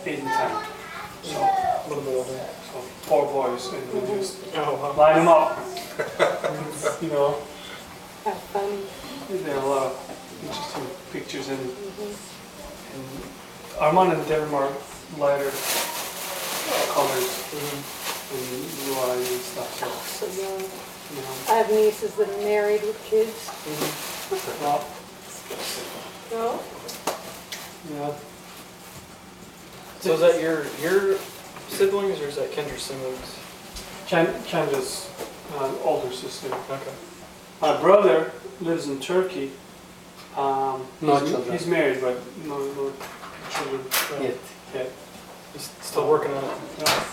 8 and 10. So, A little bit older. so 4 boys, and we just Oh, wow. line them up. You know, Have fun. there are a lot of interesting pictures, and Armand and Devin are lighter colors and blue eyes and stuff. So, So young. you know, I have nieces that are married with kids. well, No? yeah. So is that your siblings or is that Kendra's siblings? Kendra's older sister. Okay. My brother lives in Turkey. No he's, children. He's married, but no children Yet. yet. He's still working on it. Yeah.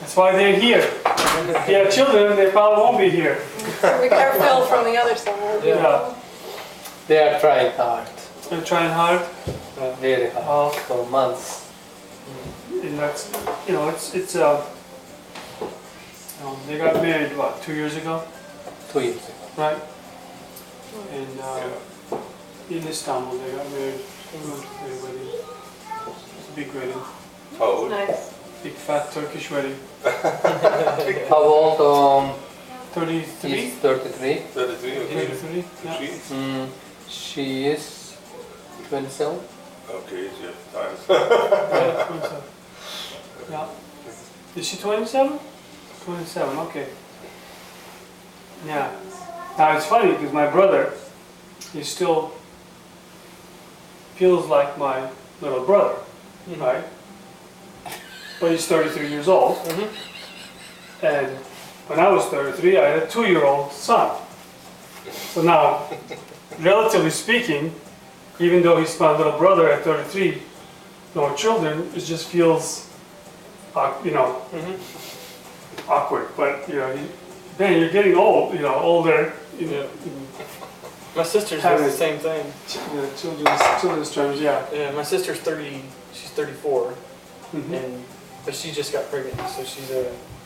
That's why they're here. If you have children, they probably won't be here. We got Phil from the other side. you Yeah. know. They are trying hard, They're trying hard, very hard, for months. and that's, you know, they got married, what, 2 years ago, 2 years ago. right? And in Istanbul, they got married. Went to their wedding. It's a big wedding, How old? Nice. big fat Turkish wedding. How old? 33? He's 33. 33, okay. 33? Yeah. She? She is 27. Okay, she has time. Yeah, 27. Yeah. Is she 27? 27, okay. Yeah. Now it's funny because my brother, he still feels like my little brother, right? But he's 33 years old. And when I was 33, I had a 2-year-old son. So now, relatively speaking, even though he's my little brother at 33, no children, it just feels, you know, awkward. But, you know, man, you're getting old, you know, older. You know, My sister's doing the same thing. children's terms, yeah. Yeah, my sister's 30, she's 34, Mhm. but she just got pregnant, so she's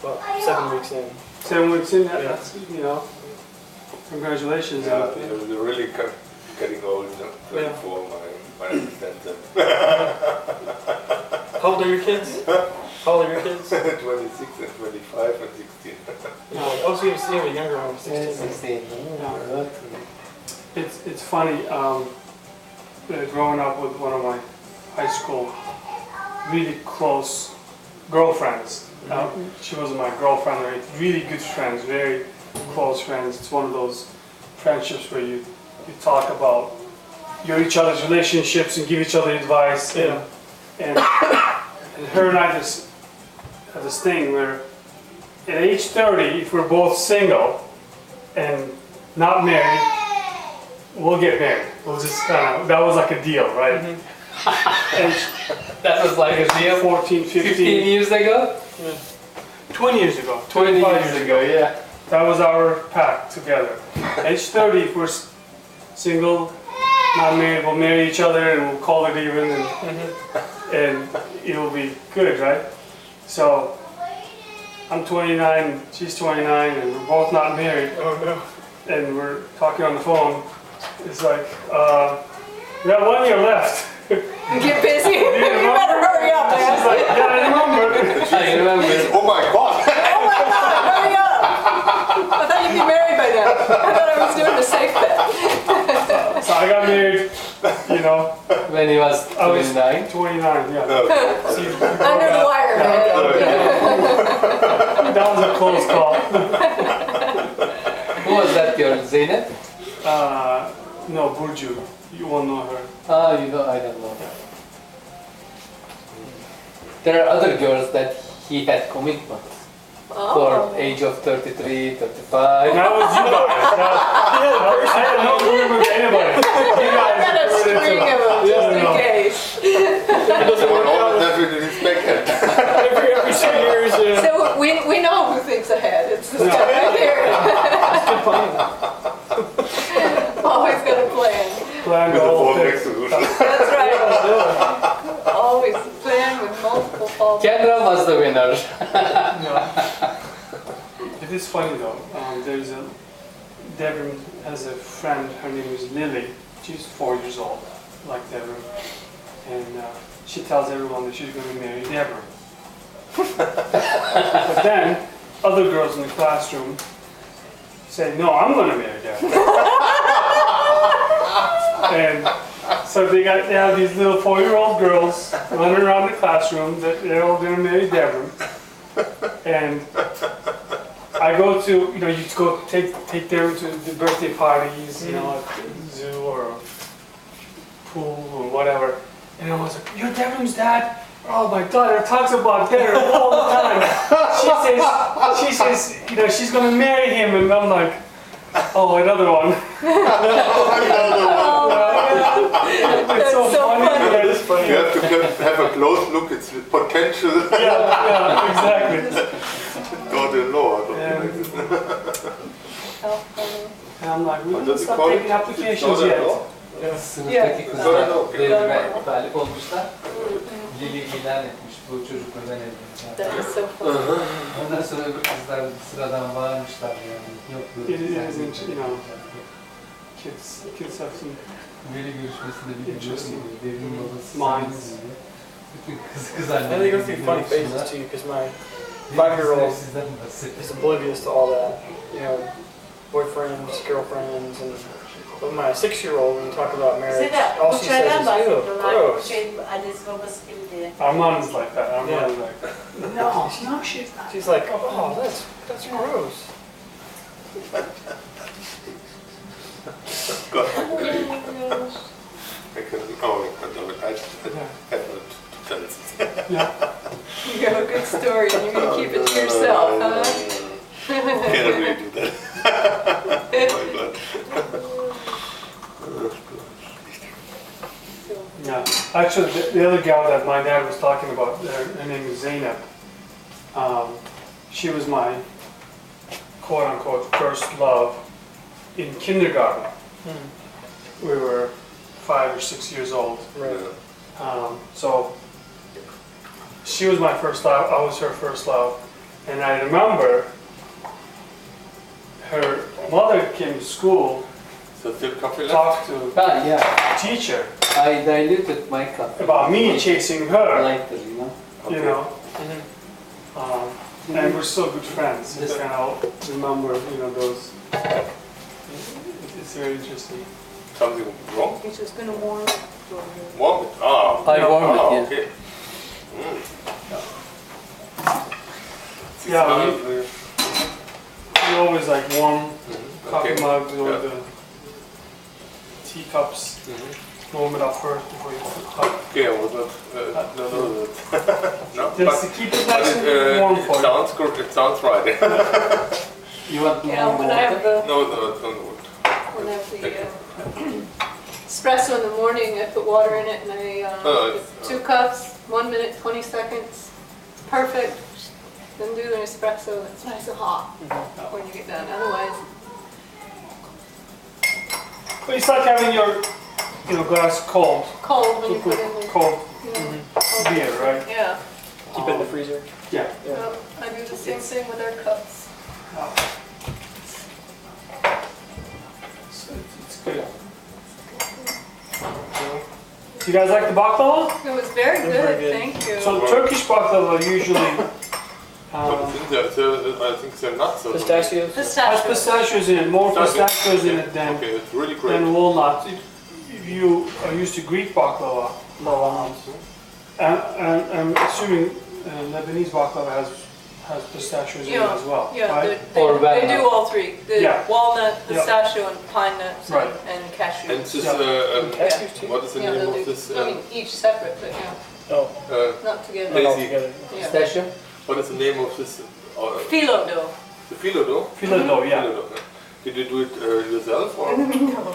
about 7 weeks in. 7 weeks in, Yeah. that's, you know, congratulations. Yeah, they're really getting old, 24, my understand them. How old are your kids? How old are your kids? 26 and 25 and 16. Oh, so you have a younger one, 16. 16. It's funny, growing up with one of my high school really close girlfriends. She wasn't my girlfriend, or really good friends, very close friends. It's one of those friendships where you talk about each other's relationships and give each other advice. And her and I just have this thing where at age 30, if we're both single and not married, we'll get married. We'll just that was like a deal, right? And That was like a deal 14, 15 15, years ago? 20 years ago. 20 25 years ago, yeah. That was our pact together. Age 30, if we're single, not married, we'll marry each other and we'll call it even, and it'll be good, right? So I'm 29, she's 29, and we're both not married, Oh no. and we're talking on the phone. It's like, we got 1 year left. Get busy. You better hurry up, She's man. like, yeah, I remember. I remember. Oh my god! Oh my God, hurry up. I thought you'd be married by now. I thought I was doing the safe bet. So I got married, you know, When he was I was 29. 29, yeah. No. See, Under the wire, man. that was a close call. Who was that girl, Zeynep? No, Burju. You won't know her. Ah, you know, I don't know. There are other girls that he had commitment for age of 33, 35. That was you guys. I had no agreement with anybody. You I guys got a were string into- of them just in No. case. It doesn't work All out. definitely respected. Every 2 years, So we know who thinks ahead. It's this guy right here. good plan. Always got a plan. Plan With the the whole fallback thing. solution. That's right. Always plan with multiple fallbacks. Kendra was the winner. It is funny though. Devin has a friend. Her name is Lily. She's 4 years old, like Devin. And she tells everyone that she's going to marry Deborah. But then, other girls in the classroom say, no, I'm going to marry Deborah. And so they have these little 4-year-old girls running around the classroom that they're all going to marry Deborah. And I go to, you go take them to the birthday parties, at the zoo or a pool or whatever. And I was like, you're Devon's dad? Oh, my daughter talks about Devon all the time. She says, she's going to marry him. And I'm like, oh, another one. It's so funny. It's funny. You have to have a close look at the potential. Yeah, exactly. Daughter-in-law or something Yeah. like this. How funny. And I'm like, we What didn't does it start call it? taking applications yet. Sınıftaki Yeah. kızlar Yeah. birbirine talip olmuşlar. Lili ilan etmiş bu çocuklardan evleneceğim. That is so funny. Ondan sonra öbür kızlar sıradan bağırmışlar yani. Yok It böyle. isn't, kids have some Veli görüşmesinde bir Interesting. devrim babası Minds. diye. Bütün kız And they go through funny phases too, because my 5-year-old sizden bahsediyor. is oblivious to all that. Boyfriends, girlfriends, and with my 6-year-old, when you talk about marriage, all she says is, ew, gross. Annesi babası gibi diye. Armand is like that. Armand Yeah. is like that. No, she's not. She's like, oh, that's gross. God. I can, oh, I have not to tell it. Yeah. You have a good story and you're going to keep it to yourself, huh? Can't really do that. Oh my God. Yeah. Actually, the other gal that my dad was talking about, her name is Zainab. She was my quote-unquote first love in kindergarten. We were 5 or 6 years old. Right. So she was my first love. I was her first love. And I remember her mother came to school, So still coffee left? talked to Ah, yeah. the teacher I diluted my cup. about me chasing her, Lighter, and we're still good friends. Yes. And I'll remember, those. It's very interesting. Something wrong? He's just going to warm it. Warm it? Ah. I warmed it, yeah. Okay. Yeah, we always like warm coffee Okay. mugs or Yeah. the teacups. Warm it up first before you put the cup. Okay, I was not, no, no, Just to keep it nice and warm it for you. sounds good, it sounds right. You want Yeah, more when I have water? the, No, when I have the espresso in the morning, I put water in it and I, Oh, 2 cups, 1 minute, 20 seconds. Perfect. Then do the espresso, it's nice and hot when you get done. Otherwise, But it's like having your, glass cold. cold when you put in the, Cold cold beer, right? Yeah. Keep it in the freezer. Yeah. Well, I do the same thing with our cups. It's good. Do you guys like the baklava? It was very It was good, very good. thank you. So Turkish baklava usually What's in there? I think they're nuts or something. Pistachios? has Pistachio. pistachios in it, more pistachios in it than Okay, it's really great. walnuts. If you are used to Greek baklava, and I'm assuming Lebanese baklava has pistachios in it as well, Yeah, right? Or they do walnut. all three. The Yeah. walnut, Yeah. pistachio, and pine nuts, Right. and cashew. And this, Cashews too? what is the Yeah, name they'll of do- this? I mean, each separate, but yeah, Oh, not together. not all Daisy. together. Yeah. Pistachio? What is the name of this? Phyllo dough. The phyllo dough? Phyllo dough, yeah. Phyllo dough. Did you do it yourself or? No.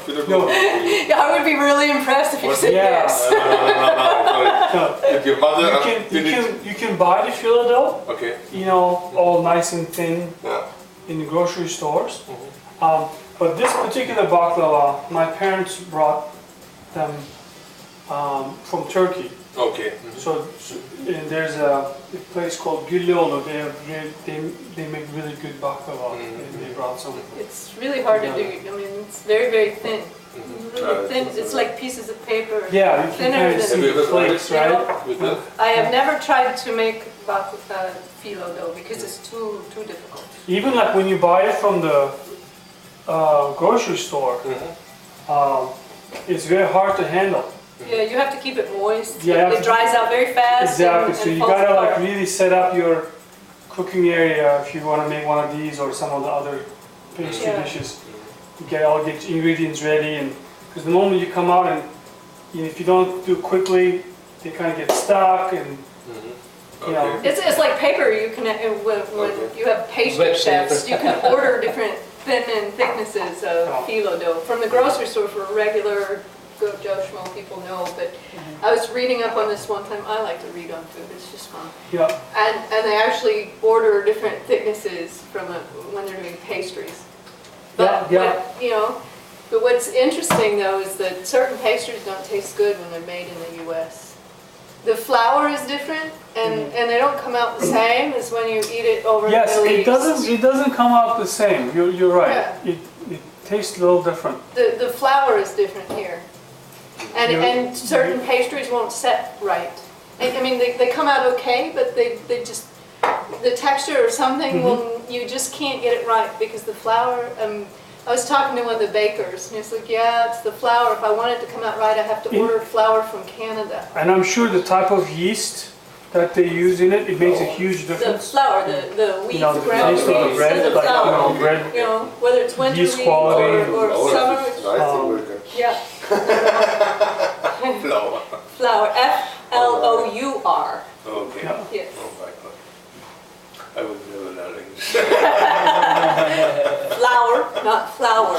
Phyllo No. dough? Yeah, I would be really impressed if you What? said Yeah. yes. Sorry. If your mother did it. You can buy the phyllo dough, Okay. all nice and thin Yeah. in the grocery stores. But this particular baklava, my parents brought them from Turkey. Okay. So and there's a place called Güllüoğlu. They make really good baklava. They brought some. It's really hard to do. I mean, it's very, very thin. Really thin. It's like pieces of paper. Yeah, you can Thinner kind of than- see the flakes, right? With that? I have never tried to make phyllo dough because it's too difficult. Even like when you buy it from the grocery store, it's very hard to handle. Yeah, you have to keep it moist. Yeah. It dries out very fast. Exactly. And So you falls gotta like apart. really set up your cooking area if you want to make one of these or some of the other pastry Yeah. dishes. You get ingredients ready, and because the moment you come out and if you don't do it quickly, they kind of get stuck and. You know, Okay. It's like paper. You can when you have pastry Wet chefs, paper. you can order different thin and thicknesses of phyllo dough from the grocery store for regular good Joe Schmo people know. But I was reading up on this one time. I like to read on food. It's just fun. yeah. And they actually order different thicknesses from when they're doing pastries. But Yeah, what, you know, but what's interesting though is that certain pastries don't taste good when they're made in the U.S. The flour is different, and they don't come out the same as when you eat it over Yes, in the Middle it doesn't. East. It doesn't come out the same. You're right. Yeah. It tastes a little different. The flour is different here, and Yeah. and certain pastries won't set right. I mean, they come out okay, but they just the texture or something will you just can't get it right because the flour. I was talking to one of the bakers, and he's like, "Yeah, it's the flour. If I want it to come out right, I have to order flour from Canada." And I'm sure the type of yeast that they use in it, it makes a huge The difference. flour, the wheat, You know, the ground taste of the wheat, bread, and the like, you know, flour. bread. You know, whether it's winter Yeast wheat quality. or summer, yeah, Flour. flour, Flour, Okay. Yeah. yes. Oh my God. I would never learn English. Flour, not flour.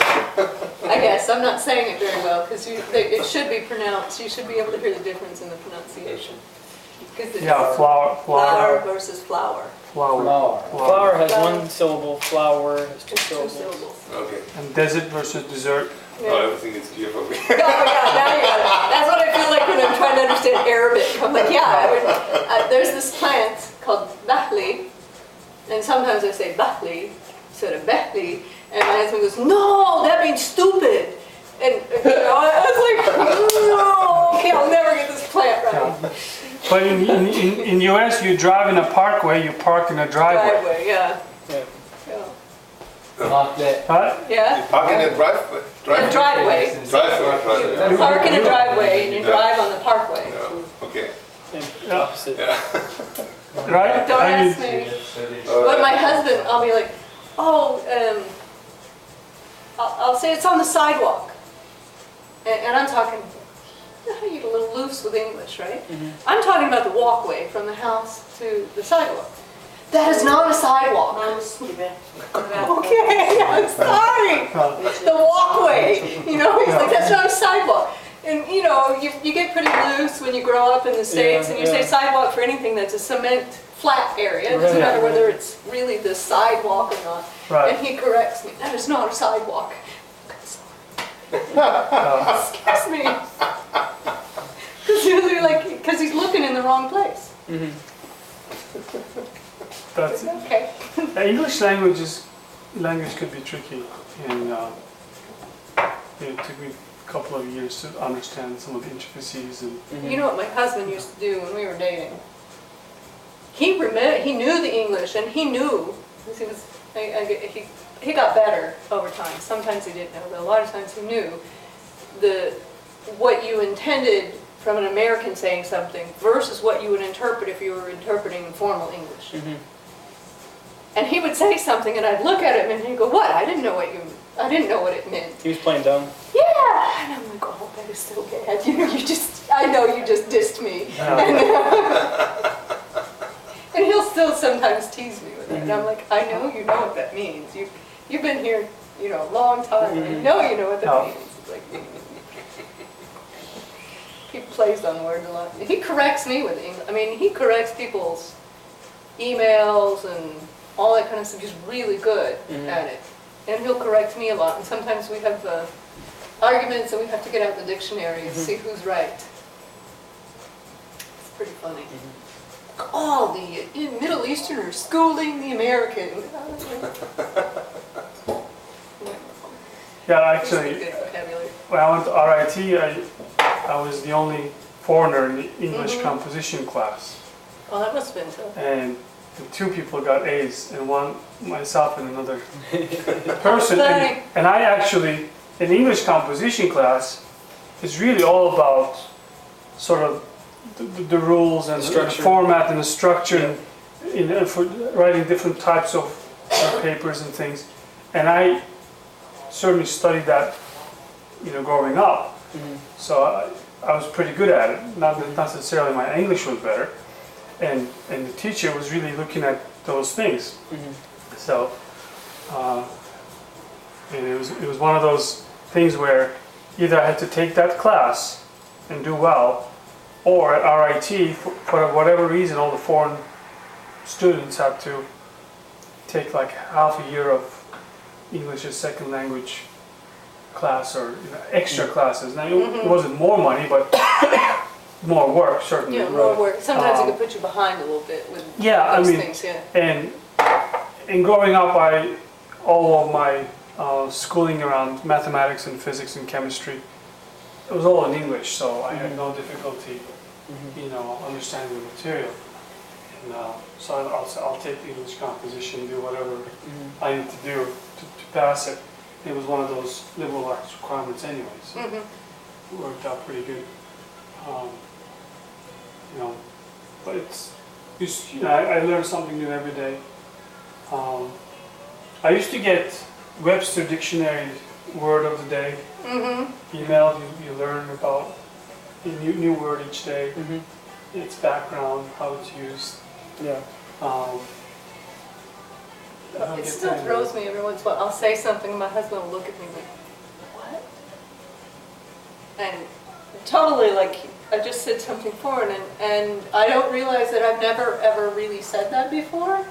I guess, I'm not saying it very well, because it should be pronounced, you should be able to hear the difference in the pronunciation. 'Cause it's Yeah, flour. flour versus flour, Flour. Flour has Flour. one syllable, flour has two it's two syllables. syllables. Okay. And desert versus dessert. Yeah. Oh, everything is clear for me. Oh, yeah, now you got it. That's what I feel like when I'm trying to understand Arabic. I'm like, yeah, there's this plant called bahli, and sometimes I say bahli instead of behli, and my husband goes, no, that means stupid. And you know, I was like, no, okay, I'll never get this plant right. Yeah. But in US, you drive in a parkway, you park in a driveway. Driveway, yeah. Yeah. Yeah. Not the Right? Yeah? Park in a driveway. A driveway. Driveway. You park in a driveway and you drive on the parkway. Yeah. Okay. And opposite. Right? Don't I mean, ask me. But my husband, I'll be like, oh, I'll say it's on the sidewalk. And I'm talking, you get a little loose with English, right? I'm talking about the walkway from the house to the sidewalk. That is not a sidewalk. Okay, I'm sorry. The walkway, you know, he's like, that's not a sidewalk. And you know, you get pretty loose when you grow up in the States and you say sidewalk for anything that's a cement flat area. It doesn't matter whether it's really the sidewalk or not. Right. And he corrects me, that is not a sidewalk. Excuse me. Because he's looking in the wrong place. that's it. Okay. The English language could be tricky, and it took me a couple of years to understand some of the intricacies. And You know what my husband used to do when we were dating? He knew the English, and he knew, because he got better over time. Sometimes he didn't know, but a lot of times he knew what you intended from an American saying something versus what you would interpret if you were interpreting formal English. And he would say something, and I'd look at him, and he'd go, "What? I didn't know what it meant." He was playing dumb. Yeah, and I'm like, "Oh, that is so bad. I know you just dissed me." And he'll still sometimes tease me with it. And I'm like, "I know you know what that means. You've been here, a long time. You know what that means." It's like, he plays on words a lot. He corrects me with English. I mean, he corrects people's emails and all that kind of stuff. He's really good at it. And he'll correct me a lot. And sometimes we have arguments and we have to get out the dictionary and see who's right. pretty funny. Oh, the Middle Easterners schooling the American. Yeah, It's actually, good vocabulary. when I went to RIT, I was the only foreigner in the English composition class. Well, that must have been tough. And the two people got A's, and one, myself and another person. Funny. And I actually, in English composition class, it's really all about sort of the rules and the Structure. format and the structure for writing different types of papers and things. And I certainly studied that, growing up. So I was pretty good at it. Not necessarily my English was better. And the teacher was really looking at those things. So and it was one of those things where either I had to take that class and do well, or at RIT, for whatever reason, all the foreign students had to take like half a year of English as second language class, or extra classes. Now it wasn't more money, but more work, certainly. Yeah, more work. Sometimes it could put you behind a little bit with those things, yeah. And growing up, all of my schooling around mathematics and physics and chemistry, it was all in English, so I had no difficulty, understanding the material. And so I'll take the English composition, do whatever I need to do to pass it. It was one of those liberal arts requirements anyway, so it worked out pretty good. But I learned something new every day. I used to get Webster Dictionary word of the day emailed. You learn about a new word each day, its background, how it's used. Yeah. It still throws me every once in a while. I'll say something and my husband will look at me like, what? And totally like, I just said something foreign, and I don't realize that I've never ever really said that before.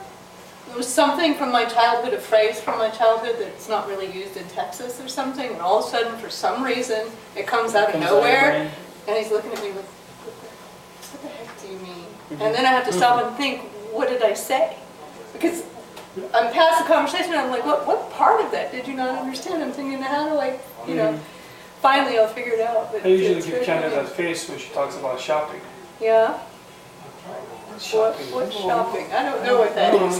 It was something from my childhood, a phrase from my childhood that's not really used in Texas or something, and all of a sudden, for some reason, it comes out of nowhere, and he's looking at me like, what the heck do you mean? And then I have to stop and think, what did I say? Because I'm past the conversation, and I'm like, what part of that did you not understand? I'm thinking, how do I, finally I'll figure it out. But I usually give Canada that face when she talks about shopping. Yeah? Shopping. What's shopping? I don't know what that is.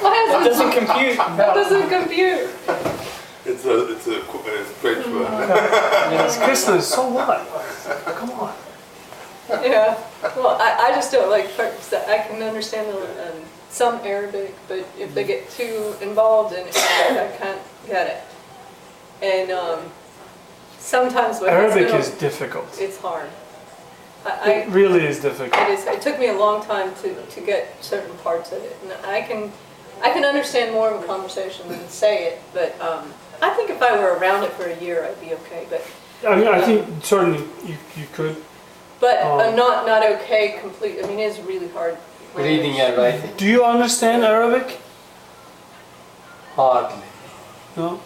That doesn't compute. That doesn't compute. It's a French word. It's Christmas, so what? Come on. Yeah. Well, I just don't like parts that I can understand some Arabic, but if they get too involved in Arabic, I can't get it. And sometimes with Arabic is difficult. It's hard. It really is difficult. It is. It took me a long time to get certain parts of it, and I can understand more of a conversation than say it. But I think if I were around it for a year, I'd be okay. But I think certainly you could. But I'm not okay completely. I mean, it's really hard. Reading and writing. Do you understand Arabic? Hardly. No.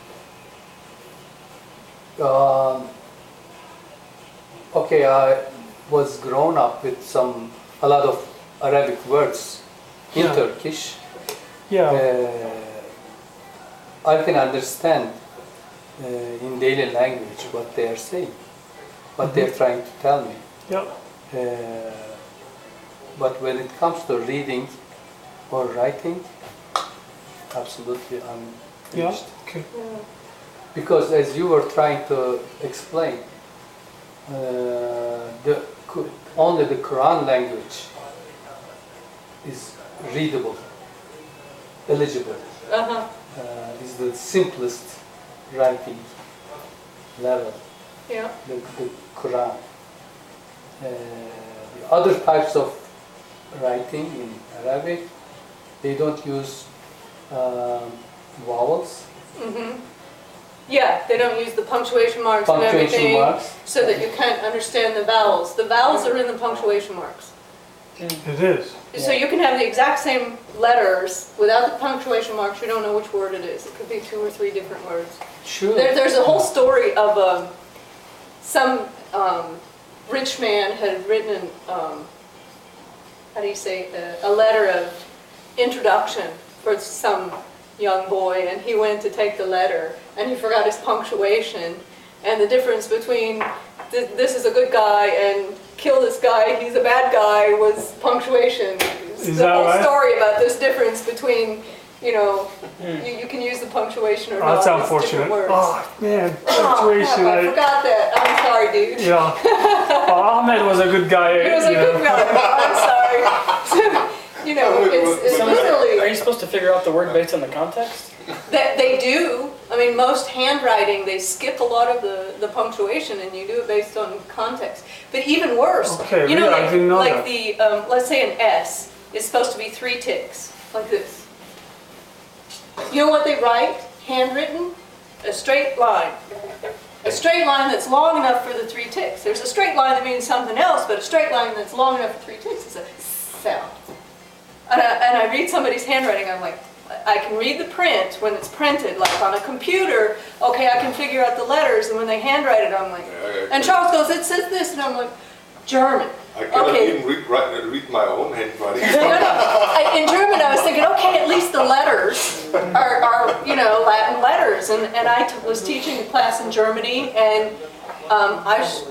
Okay, I was grown up with a lot of Arabic words in Turkish. Yeah. I can understand in daily language what they are saying, what they're trying to tell me. Yeah. But when it comes to reading or writing, absolutely I'm finished. Okay. Because as you were trying to explain, only the Quran language is readable, eligible. Is the simplest writing level. Yeah. The Quran. The other types of writing in Arabic, they don't use vowels. Yeah, they don't use the punctuation marks and everything, so that you can't understand the vowels. The vowels are in the punctuation marks. It is. So you can have the exact same letters without the punctuation marks. You don't know which word it is. It could be 2 or 3 different words. Sure. There's a whole story of some rich man had written, how do you say, a letter of introduction for some young boy, and he went to take the letter, and he forgot his punctuation, and the difference between this is a good guy and kill this guy, he's a bad guy, was punctuation. Is the that whole right? story about this difference between, you know, you can use the punctuation or not. That's it's unfortunate. different words. Oh man, Oh, punctuation. crap, I forgot that. I'm sorry, dude. Yeah. Well, Ahmed was a good guy. He was a you good know. guy. I'm sorry. You know, it's So really... are you supposed to figure out the word based on the context? They do. I mean, most handwriting, they skip a lot of the punctuation, and you do it based on context. But even worse, Okay, you know, really? I didn't know like that. the let's say an S is supposed to be 3 ticks, like this. You know what they write, handwritten? A straight line. A straight line that's long enough for the 3 ticks. There's a straight line that means something else, but a straight line that's long enough for 3 ticks is a sound. And I read somebody's handwriting, I'm like, I can read the print when it's printed, like on a computer, okay, I can figure out the letters, and when they handwrite it, I'm like, and Charles goes, it says this, and I'm like, German. I cannot Okay. even read my own handwriting. In German, I was thinking, okay, at least the letters are you know, Latin letters, and I was teaching a class in Germany, and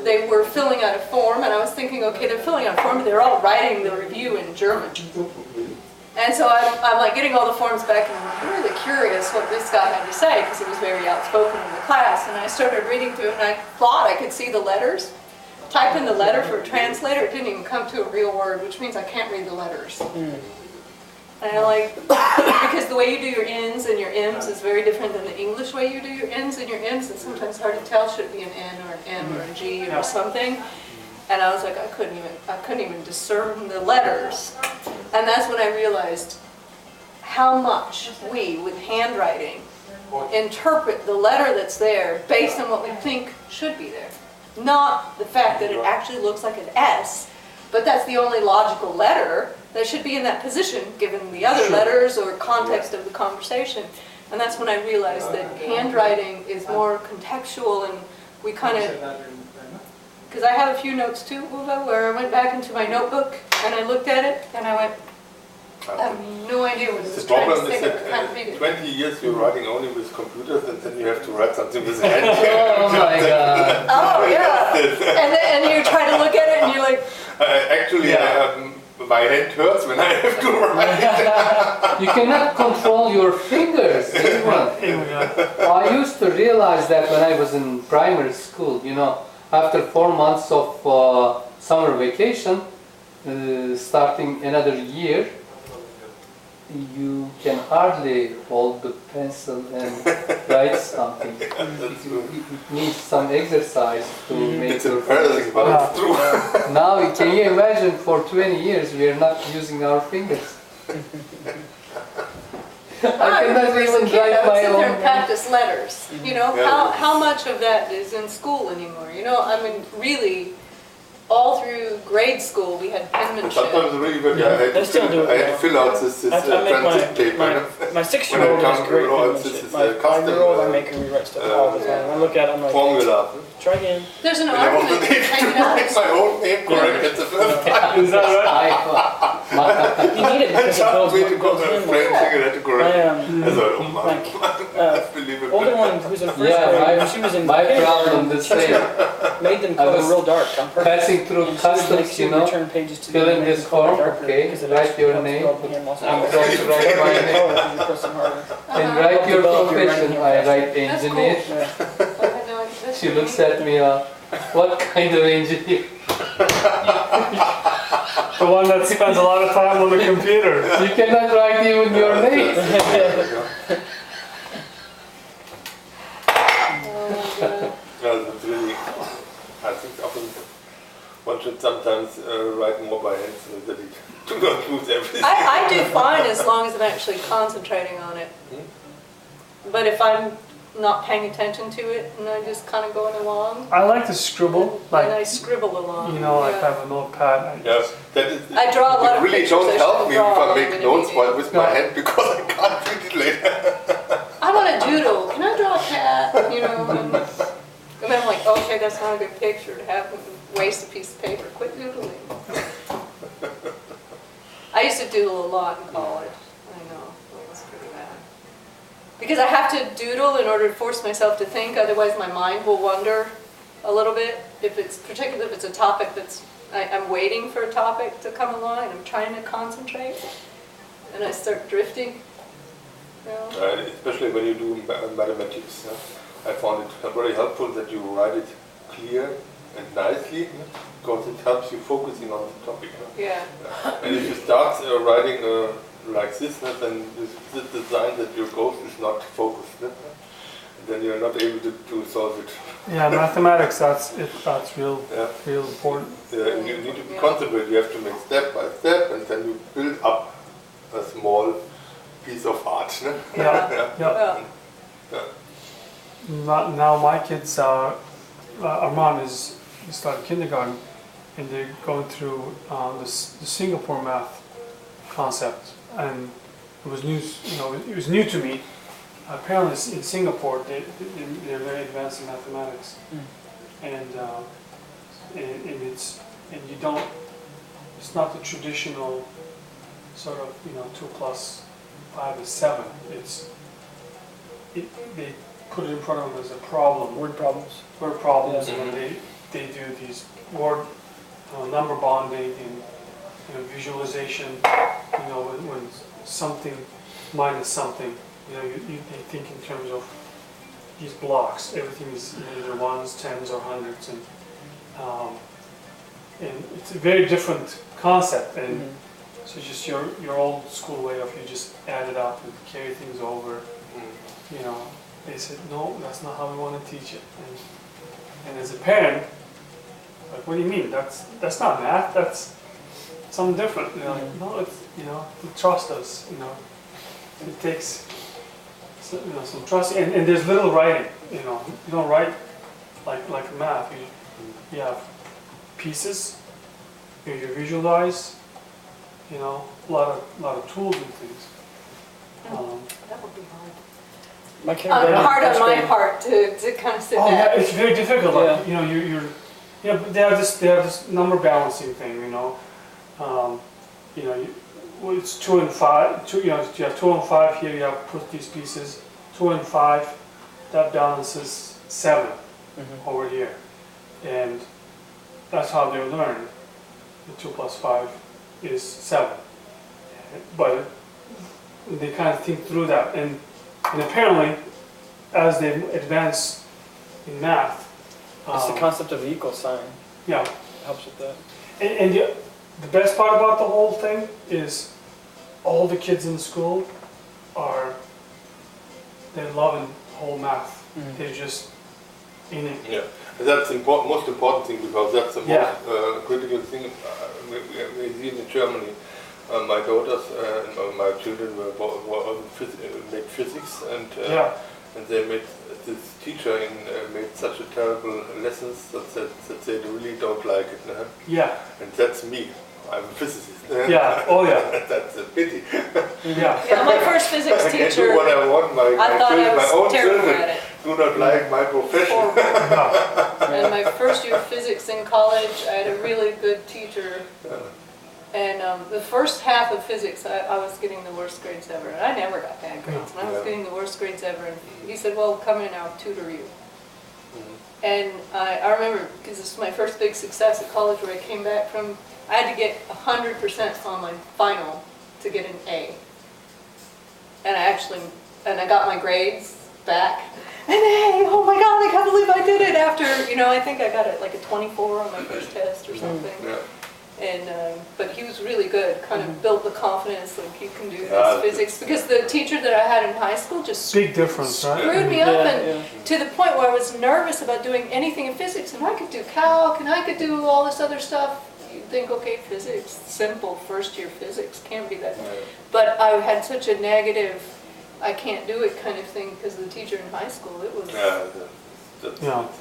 they were filling out a form, and I was thinking, okay, they're filling out a form, but they're all writing the review in German. And so I'm like getting all the forms back, and I'm really curious what this guy had to say, because he was very outspoken in the class, and I started reading through it, and I thought I could see the letters. Type in the letter for a translator, it didn't even come to a real word, which means I can't read the letters. And I'm like, because the way you do your ins and your m's is very different than the English way you do your ins and your m's. It's sometimes hard to tell, should it be an N or an M or a G or something. And I was like, I couldn't even discern the letters. And that's when I realized how much we, with handwriting, interpret the letter that's there based on what we think should be there. Not the fact that it actually looks like an S, but that's the only logical letter that should be in that position given the other letters or context of the conversation. And that's when I realized that handwriting is more contextual, and we kind of, because I have a few notes too, Uwe, where I went back into my notebook and I looked at it and I went, I have no idea what it The was trying to problem is say, but I can't read that it. 20 years you're writing only with computers, and then you have to write something with hand. Oh my god. Oh yeah, and you try to look at it and you're like, Actually, my hand hurts when I have to write. You cannot control your fingers, anyone. I used to realize that when I was in primary school, you know, after 4 months of summer vacation, starting another year, you can hardly hold the pencil and write something. It needs some exercise to make It's your embarrassing, but it's true. Now, can you imagine for 20 years we are not using our fingers? I cannot as a even kid, write I would my sit there and own. practice letters. You know, Yeah. how much of that is in school anymore? You know, I mean, really, all through grade school we had penmanship. Sometimes really, but I had They still do it I had to now. fill out this I make transit paper. my 6-year-old has great penmanship. My 5-year-old, I make her rewrite stuff all the time. I look at it, I'm like, Formula. try again. There's an And I argument wasn't able to hanging out. write my own name correct at the first time. Is that right? You need it I because it just goes waited for goes the in. French and I had to correct it. I thought, oh my, like, unbelievable. older one who's in first Yeah, grade, my- when she was in my kindergarten, problem the same. made them I color was real dark on purpose. Passing through And she would make customs, you know, return pages to fill them in and this make them color form, darker okay, because it write actually your helps name. develop the hand muscle. I'm going to write my name. And write your profession. I write engineer. Yeah. I had no idea. She looks at me, what kind of engineer? The one that spends a lot of time on the computer. You cannot write even your name. Yeah, it's really, I think often one should sometimes write more by hand so that you do not lose everything. I do fine as long as I'm actually concentrating on it. But if I'm not paying attention to it and I'm just kind of going along, I like to scribble, and I like, scribble along. you know, like yeah. have a notepad. Yeah, that is, I draw a lot it of really pictures. don't I help should me if draw I make in a notes meeting. with my hand because I can't read it later. I want to doodle. Can I draw a cat? You know, and then I'm like, okay, that's not a good picture to have waste a piece of paper. Quit doodling. I used to doodle a lot in college. I know, it was pretty bad. Because I have to doodle in order to force myself to think, otherwise my mind will wander a little bit. Particularly if it's a topic I'm waiting for a topic to come along and I'm trying to concentrate, and I start drifting. You know? Especially when you do mathematics. I found it very helpful that you write it clear and nicely, because it helps you focusing on the topic. Yeah. And if you start writing like this, then this is the sign that your goal is not focused. Then you're not able to solve it. Yeah, mathematics, that's real important. You need to be concentrated. You have to make step by step, and then you build up a small piece of art. Yeah. Now my kids, our mom is starting kindergarten, and they're going through the Singapore math concept, and it was new. It was new to me. Apparently, in Singapore, they're very advanced in mathematics, and you don't. It's not the traditional sort of 2 plus 5 is 7. They put it in front of them as a problem. Word problems. Word problems, and then they do these word number bonding and visualization. When something minus something. You think in terms of these blocks. Everything is either ones, tens, or hundreds, and it's a very different concept. And so just your old school way of you just add it up and carry things over. They said no, that's not how we want to teach it. And as a parent, like, what do you mean? That's not math. That's something different. No, it's trust us. It takes. Some trust, and there's little writing. You don't write like math. You have pieces. You visualize. A lot of tools and things. That would be hard. My kindergarten. Hard on my part to kind of sit back. Yeah, it's very difficult. Yeah. They have this number balancing thing. It's 2 and 5. You have 2 and 5 here. You have put these pieces 2 and 5. That balances 7 over here, and that's how they learn. The 2 plus 5 is 7. But they kind of think through that, and apparently, as they advance in math, it's the concept of the equal sign. Yeah, Helps with that. and the best part about the whole thing is all the kids in the school they're loving whole math. They're just in it. Yeah, that's most important thing, because that's the most critical thing we see in Germany. My daughters and my children made physics, and they made this teacher made such a terrible lessons that they really don't like it. Yeah. And that's me. I'm a physicist. Yeah. Oh yeah. That's a pity. Yeah, my first physics I can teacher. do what I want. My own children do not like my profession. And my first year of physics in college, I had a really good teacher. And the first half of physics, I was getting the worst grades ever. And I never got bad grades, and I was getting the worst grades ever. And he said, well, come in, I'll tutor you. And I remember, because this was my first big success at college, where I came back from, I had to get 100% on my final to get an A. And I got my grades back. An A! Oh my God, I can't believe I did it after, I think I got like a 24 on my first test or something. And but he was really good, kind of built the confidence, like you can do this physics, because the teacher that I had in high school just big difference, right? Screwed me up, and to the point where I was nervous about doing anything in physics, and I could do calc, and I could do all this other stuff. You'd think, okay, physics, simple first year physics, can't be that. But I had such a negative, I can't do it kind of thing, because the teacher in high school, it was,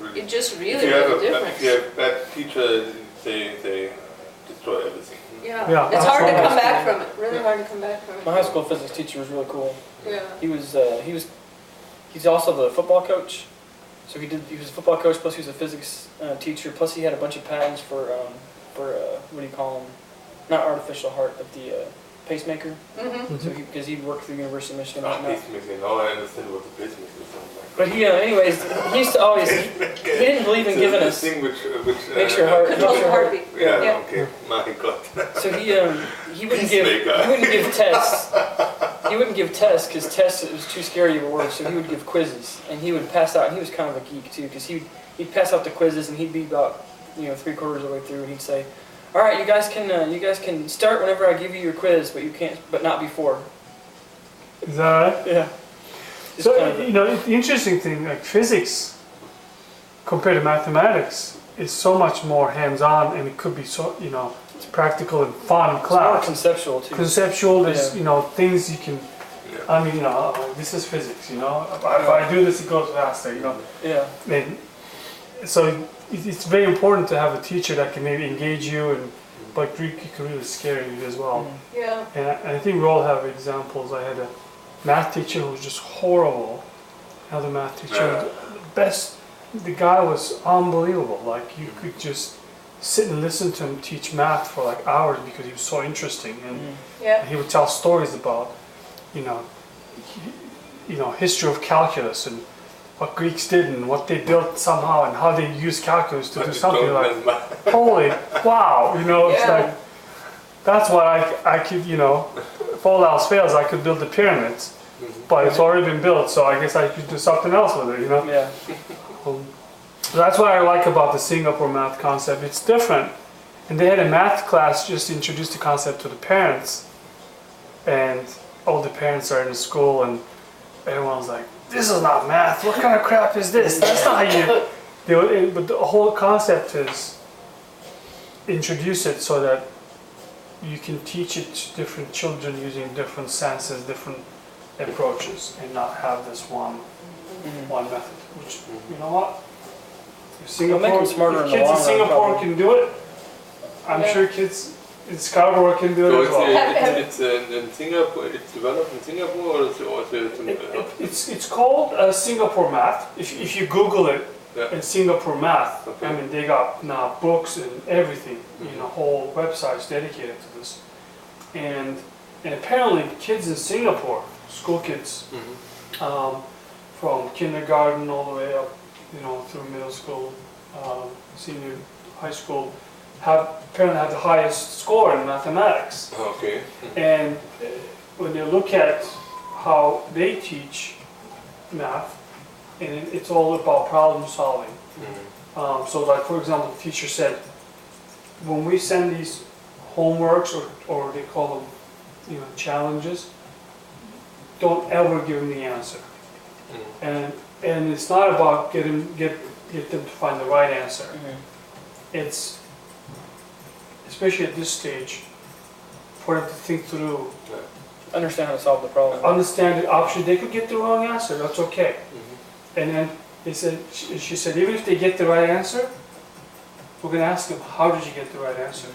really, it just really made a difference. If you have bad teacher, they destroy everything. Yeah, it's hard to come back from it. Really hard to come back from it. My high school physics teacher was really cool. Yeah. He's also the football coach, So he was a football coach, plus he was a physics teacher, plus he had a bunch of patents for what do you call them? Not artificial heart, but the pacemaker. Mm-hmm. So because he worked through the University of Michigan. Pacemaker, now I understand what the pacemaker sounds like. But he, anyways, he used to always, he didn't believe in giving us, thing which makes your heart, Controls your heartbeat. Yeah, Yeah. okay, my God. So he wouldn't give tests. He wouldn't give tests because tests, it was too scary of a word. So he would give quizzes, and he would pass out. And he was kind of a geek too, because he'd pass out the quizzes, and he'd be about 3/4 of the way through, and he'd say, "All right, you guys can start whenever I give you your quiz, but not before." Is that right? Yeah. So, the interesting thing, like physics compared to mathematics, is so much more hands-on, and it could be so, it's practical and fun in It's more class. conceptual too. Conceptual, there's, Yeah. Things you can, I mean, this is physics, If I do this, it goes faster, Yeah. And so it's very important to have a teacher that can maybe engage you, but Greek can really scare you as well. Yeah. And I think we all have examples. I had a math teacher who was just horrible. Another math teacher, the guy was unbelievable. Like you could just sit and listen to him teach math for like hours because he was so interesting. And Yeah. he would tell stories about, history of calculus and what Greeks did and what they built somehow and how they used calculus to do something like, holy wow, it's Yeah. like, that's why I could, if all else fails, I could build the pyramids, but it's already been built, so I guess I could do something else with it, Yeah. So that's what I like about the Singapore math concept. It's different. And they had a math class just introduced the concept to the parents, and all the parents are in the school, and everyone's like, "This is not math. What kind of crap is this? That's not how you." But the whole concept is introduce it so that you can teach it to different children using different senses, different approaches, and not have this one method. Which, you know what? If Singapore, It'll make them smarter in the kids in long run, Singapore probably. can do it, I'm sure kids in Scarborough can do it So as well. it's in Singapore, it's developed in Singapore, or it's also It's called Singapore Math. If you Google it, Yeah. in Singapore Math, Okay. I mean they got now books and everything, whole websites dedicated to this, and apparently kids in Singapore, school kids, from kindergarten all the way up, through middle school, senior high school, apparently have the highest score in mathematics. Okay. And when they look at how they teach math, and it's all about problem solving. So like, for example, the teacher said, when we send these homeworks, or they call them, challenges, don't ever give them the answer. And it's not about get them to find the right answer. It's, especially at this stage, for them to think through, Understand how to solve the problem. understand the option. They could get the wrong answer, that's okay. And then she said, even if they get the right answer, we're going to ask them, how did you get the right answer?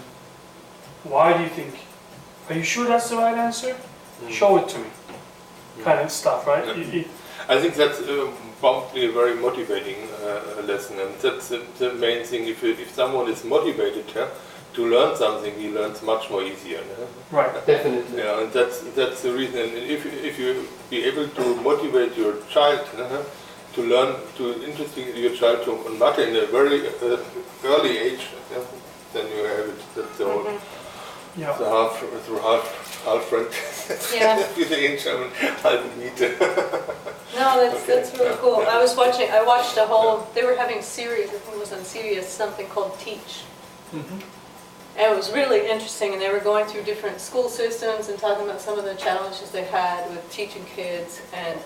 Why do you think? Are you sure that's the right answer? Show it to me. Kind of stuff, right? Yeah. I think that's probably a very motivating lesson, and that's the main thing. If someone is motivated to learn something, he learns much more easier. Right. Definitely. Yeah, and that's the reason. And if you be able to motivate your child to learn, to interest your child to math in a very early age, then you have it. That's the whole, Yeah. the half friend. Yeah. With the in German, halb Miete. No, that's really cool. I watched a whole, they were having a series, I think it was on CBS, something called Teach. And it was really interesting, and they were going through different school systems and talking about some of the challenges they had with teaching kids. And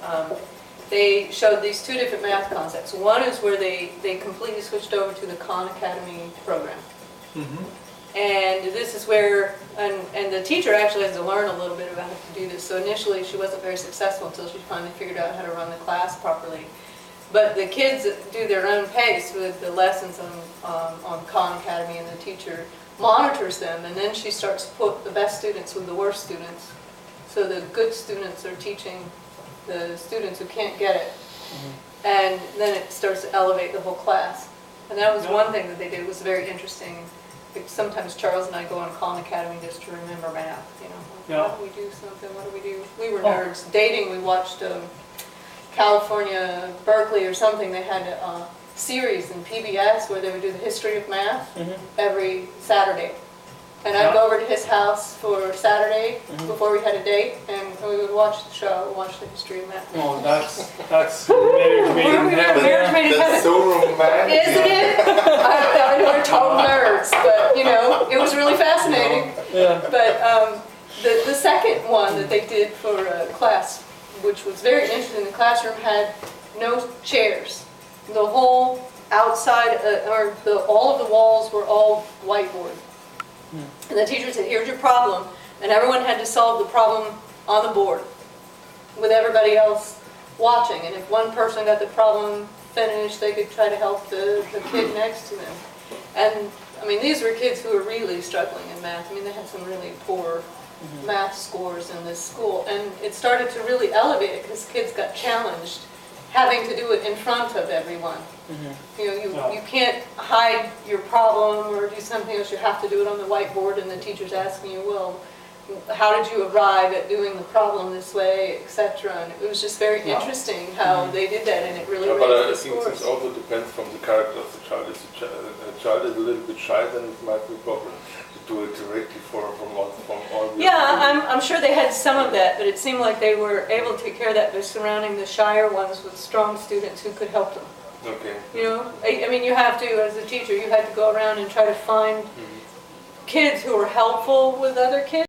they showed these two different math concepts. One is where they completely switched over to the Khan Academy program. And this is where, and the teacher actually has to learn a little bit about how to do this. So initially she wasn't very successful until she finally figured out how to run the class properly. But the kids do their own pace with the lessons on Khan Academy, and the teacher monitors them, and then she starts to put the best students with the worst students. So the good students are teaching the students who can't get it. and then it starts to elevate the whole class. And that was one thing that they did. It was very interesting. Sometimes Charles and I go on Khan Academy just to remember math, you know. Yeah. How do we do something? What do we do? We were nerds. Dating, we watched California, Berkeley or something. They had a series in PBS where they would do the history of math every Saturday. And I'd go over to his house for Saturday before we had a date, and we would watch the show, watch the history of math. Oh, that's marriage made in heaven. Marriage made in That's heaven. so romantic. Isn't it? I mean, we're total nerds, but you know, it was really fascinating. Yeah. But the second one that they did for class, which was very interesting, the classroom had no chairs. The whole outside, all of the walls were all whiteboard. And the teacher said, here's your problem. And everyone had to solve the problem on the board with everybody else watching. And if one person got the problem finished, they could try to help the kid next to them. And I mean, these were kids who were really struggling in math. I mean, they had some really poor math scores in this school. And it started to really elevate it because kids got challenged having to do it in front of everyone. You know, you can't hide your problem or do something else. You have to do it on the whiteboard, and the teacher's asking you, well, how did you arrive at doing the problem this way, etc. And it was just very interesting how they did that, and it really raised But I the think scores. it also depends from the character of the child. If a child is a little bit shy, then it might be a problem to do it directly from all the Yeah, I'm sure they had some of that, but it seemed like they were able to take care of that by surrounding the shyer ones with strong students who could help them. Okay. You know, I mean, you have to, as a teacher, you had to go around and try to find kids who were helpful with other kids.